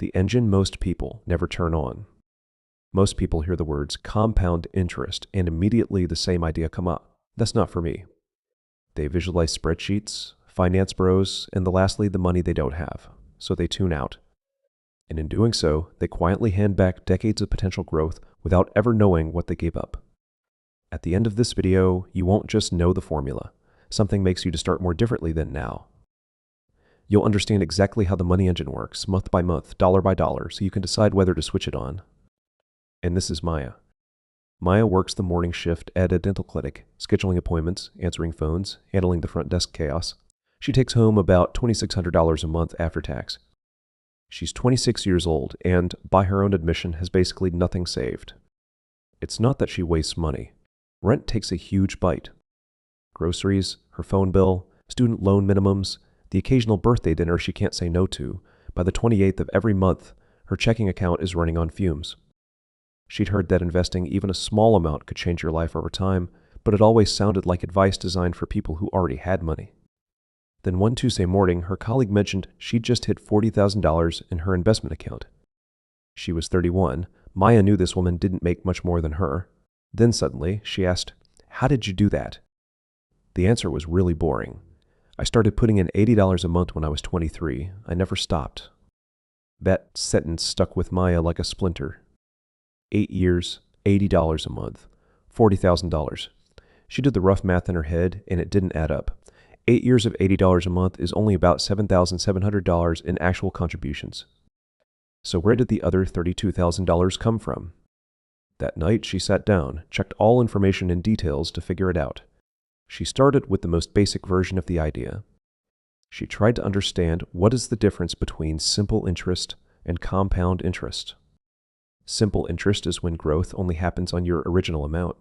The engine most people never turn on. Most people hear the words compound interest and immediately the same idea come up. That's not for me. They visualize spreadsheets, finance bros, and lastly, the money they don't have. So they tune out. And in doing so, they quietly hand back decades of potential growth without ever knowing what they gave up. At the end of this video, you won't just know the formula. Something makes you to start more differently than now. You'll understand exactly how the money engine works, month by month, dollar by dollar, so you can decide whether to switch it on. And this is Maya. Maya works the morning shift at a dental clinic, scheduling appointments, answering phones, handling the front desk chaos. She takes home about $2,600 a month after tax. She's 26 years old and, by her own admission, has basically nothing saved. It's not that she wastes money. Rent takes a huge bite. Groceries, her phone bill, student loan minimums, the occasional birthday dinner she can't say no to. By the 28th of every month, her checking account is running on fumes. She'd heard that investing even a small amount could change your life over time, but it always sounded like advice designed for people who already had money. Then one Tuesday morning, her colleague mentioned she'd just hit $40,000 in her investment account. She was 31. Maya knew this woman didn't make much more than her. Then suddenly, she asked, "How did you do that?" The answer was really boring. "I started putting in $80 a month when I was 23. I never stopped." That sentence stuck with Maya like a splinter. 8 years, $80 a month, $40,000. She did the rough math in her head, and it didn't add up. 8 years of $80 a month is only about $7,700 in actual contributions. So where did the other $32,000 come from? That night, she sat down, checked all information and details to figure it out. She started with the most basic version of the idea. She tried to understand what is the difference between simple interest and compound interest. Simple interest is when growth only happens on your original amount.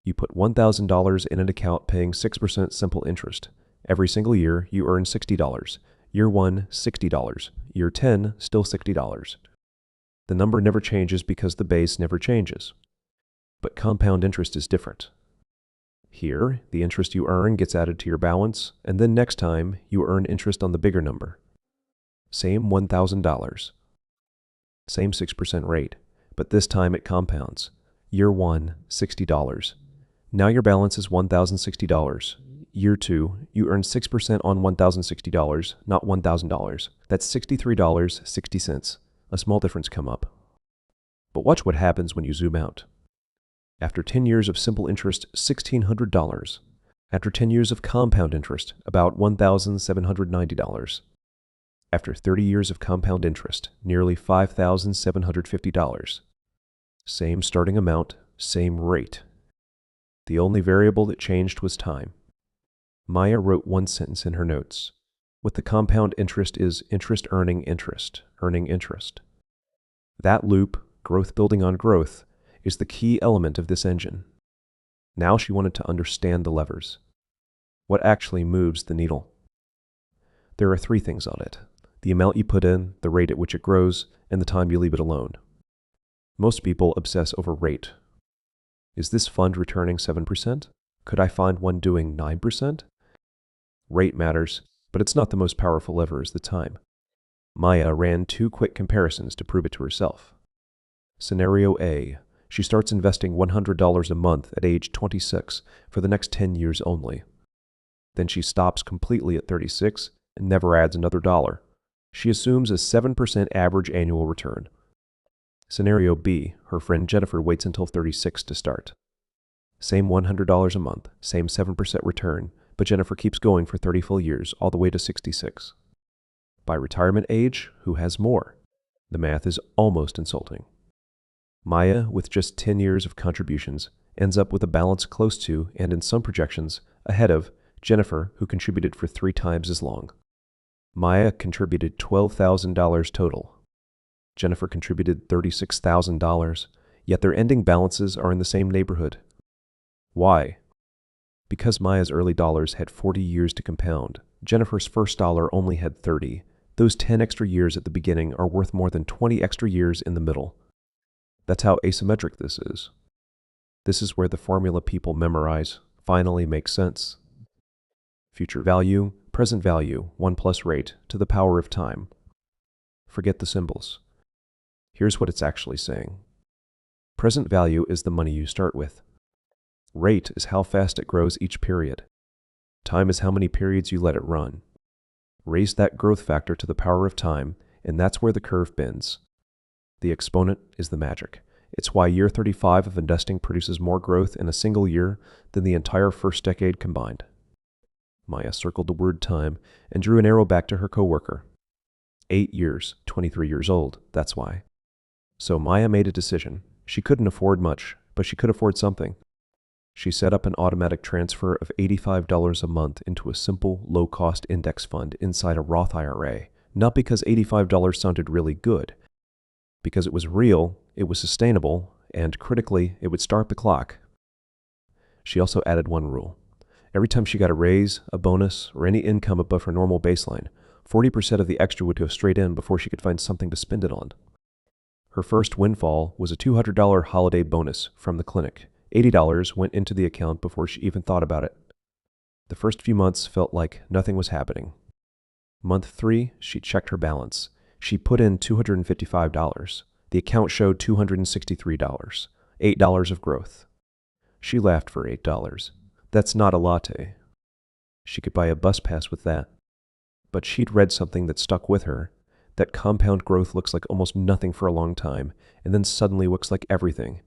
You put $1,000 in an account paying 6% simple interest. Every single year, you earn $60. Year 1, $60. Year 10, still $60. The number never changes because the base never changes. But compound interest is different. Here, the interest you earn gets added to your balance, and then next time, you earn interest on the bigger number. Same $1,000. Same 6% rate, but this time it compounds. Year 1, $60. Now your balance is $1,060. Year 2, you earn 6% on $1,060, not $1,000. That's $63.60. A small difference come up. But watch what happens when you zoom out. After 10 years of simple interest, $1,600. After 10 years of compound interest, about $1,790. After 30 years of compound interest, nearly $5,750. Same starting amount, same rate. The only variable that changed was time. Maya wrote one sentence in her notes. With the compound interest is interest earning interest, earning interest. That loop, growth building on growth, is the key element of this engine. Now she wanted to understand the levers. What actually moves the needle? There are 3 things on it: the amount you put in, the rate at which it grows, and the time you leave it alone. Most people obsess over rate. Is this fund returning 7%? Could I find one doing 9%? Rate matters, but it's not the most powerful lever is the time. Maya ran 2 quick comparisons to prove it to herself. Scenario A. She starts investing $100 a month at age 26 for the next 10 years only. Then she stops completely at 36 and never adds another dollar. She assumes a 7% average annual return. Scenario B. Her friend Jennifer waits until 36 to start. Same $100 a month, same 7% return, but Jennifer keeps going for 30 full years, all the way to 66. By retirement age, who has more? The math is almost insulting. Maya, with just 10 years of contributions, ends up with a balance close to, and in some projections, ahead of, Jennifer, who contributed for 3 times as long. Maya contributed $12,000 total. Jennifer contributed $36,000, yet their ending balances are in the same neighborhood. Why? Because Maya's early dollars had 40 years to compound, Jennifer's first dollar only had 30. Those 10 extra years at the beginning are worth more than 20 extra years in the middle. That's how asymmetric this is. This is where the formula people memorize finally makes sense. Future value, present value, 1 plus rate, to the power of time. Forget the symbols. Here's what it's actually saying. Present value is the money you start with. Rate is how fast it grows each period. Time is how many periods you let it run. Raise that growth factor to the power of time, and that's where the curve bends. The exponent is the magic. It's why year 35 of investing produces more growth in a single year than the entire first decade combined. Maya circled the word time and drew an arrow back to her coworker. 8 years, 23 years old, that's why. So Maya made a decision. She couldn't afford much, but she could afford something. She set up an automatic transfer of $85 a month into a simple, low-cost index fund inside a Roth IRA, not because $85 sounded really good. Because it was real, it was sustainable, and critically, it would start the clock. She also added one rule. Every time she got a raise, a bonus, or any income above her normal baseline, 40% of the extra would go straight in before she could find something to spend it on. Her first windfall was a $200 holiday bonus from the clinic. $80 went into the account before she even thought about it. The first few months felt like nothing was happening. Month 3, she checked her balance. She put in $255. The account showed $263, $8 of growth. She laughed for $8. That's not a latte. She could buy a bus pass with that. But she'd read something that stuck with her, that compound growth looks like almost nothing for a long time, and then suddenly looks like everything.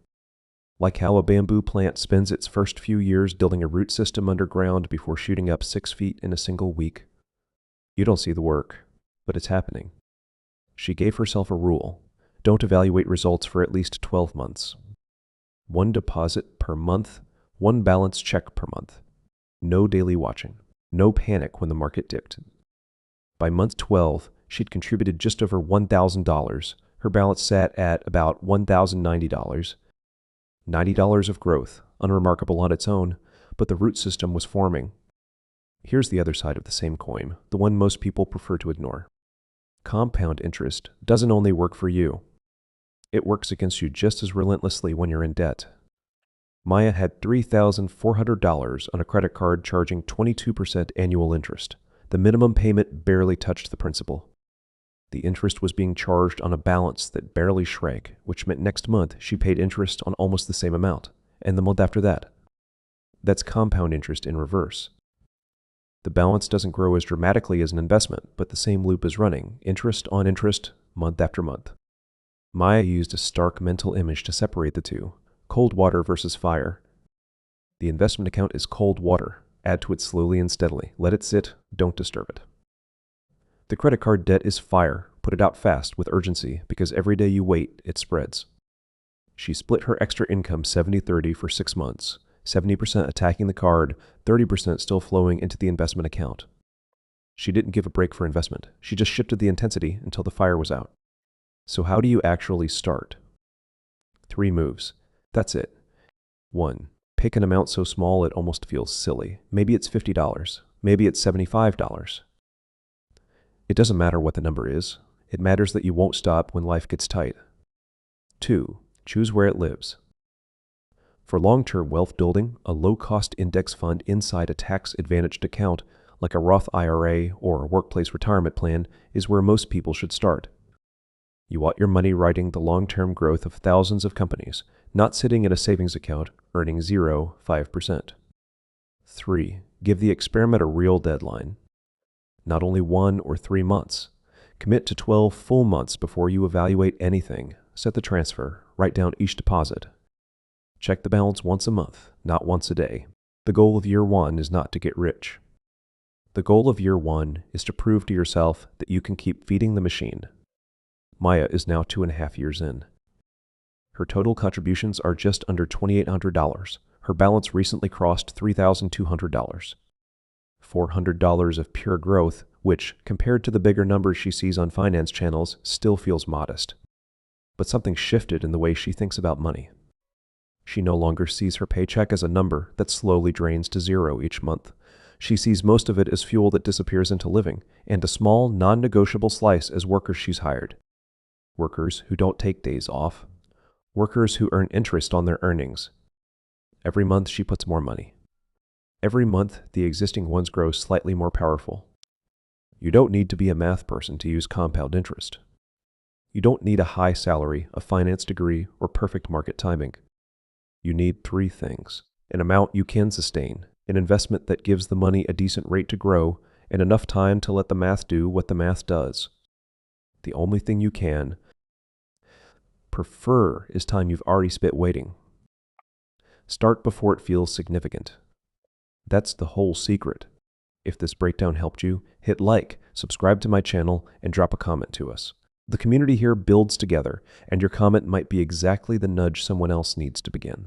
Like how a bamboo plant spends its first few years building a root system underground before shooting up 6 feet in a single week. You don't see the work, but it's happening. She gave herself a rule. Don't evaluate results for at least 12 months. 1 deposit per month, 1 balance check per month. No daily watching. No panic when the market dipped. By month 12, she'd contributed just over $1,000. Her balance sat at about $1,090. $90 of growth, unremarkable on its own, but the root system was forming. Here's the other side of the same coin, the one most people prefer to ignore. Compound interest doesn't only work for you. It works against you just as relentlessly when you're in debt. Maya had $3,400 on a credit card charging 22% annual interest. The minimum payment barely touched the principal. The interest was being charged on a balance that barely shrank, which meant next month she paid interest on almost the same amount, and the month after that. That's compound interest in reverse. The balance doesn't grow as dramatically as an investment, but the same loop is running, interest on interest, month after month. Maya used a stark mental image to separate the two, cold water versus fire. The investment account is cold water. Add to it slowly and steadily. Let it sit, don't disturb it. The credit card debt is fire. Put it out fast with urgency, because every day you wait, it spreads. She split her extra income 70-30 for 6 months, 70% attacking the card, 30% still flowing into the investment account. She didn't give a break for investment. She just shifted the intensity until the fire was out. So how do you actually start? 3 moves. That's it. 1. Pick an amount so small it almost feels silly. Maybe it's $50. Maybe it's $75. It doesn't matter what the number is. It matters that you won't stop when life gets tight. 2. Choose where it lives. For long-term wealth building, a low-cost index fund inside a tax-advantaged account like a Roth IRA or a workplace retirement plan is where most people should start. You want your money riding the long-term growth of thousands of companies, not sitting in a savings account earning 0.5%. 3. Give the experiment a real deadline. Not only 1 or 3 months. Commit to 12 full months before you evaluate anything. Set the transfer. Write down each deposit. Check the balance once a month, not once a day. The goal of year 1 is not to get rich. The goal of year 1 is to prove to yourself that you can keep feeding the machine. Maya is now 2.5 years in. Her total contributions are just under $2,800. Her balance recently crossed $3,200. $400 of pure growth, which, compared to the bigger numbers she sees on finance channels, still feels modest. But something shifted in the way she thinks about money. She no longer sees her paycheck as a number that slowly drains to 0 each month. She sees most of it as fuel that disappears into living, and a small, non-negotiable slice as workers she's hired. Workers who don't take days off. Workers who earn interest on their earnings. Every month she puts more money. Every month the existing ones grow slightly more powerful. You don't need to be a math person to use compound interest. You don't need a high salary, a finance degree, or perfect market timing. You need three things: an amount you can sustain, an investment that gives the money a decent rate to grow, and enough time to let the math do what the math does. The only thing you can prefer is time you've already spent waiting. Start before it feels significant. That's the whole secret. If this breakdown helped you, hit like, subscribe to my channel, and drop a comment to us. The community here builds together, and your comment might be exactly the nudge someone else needs to begin.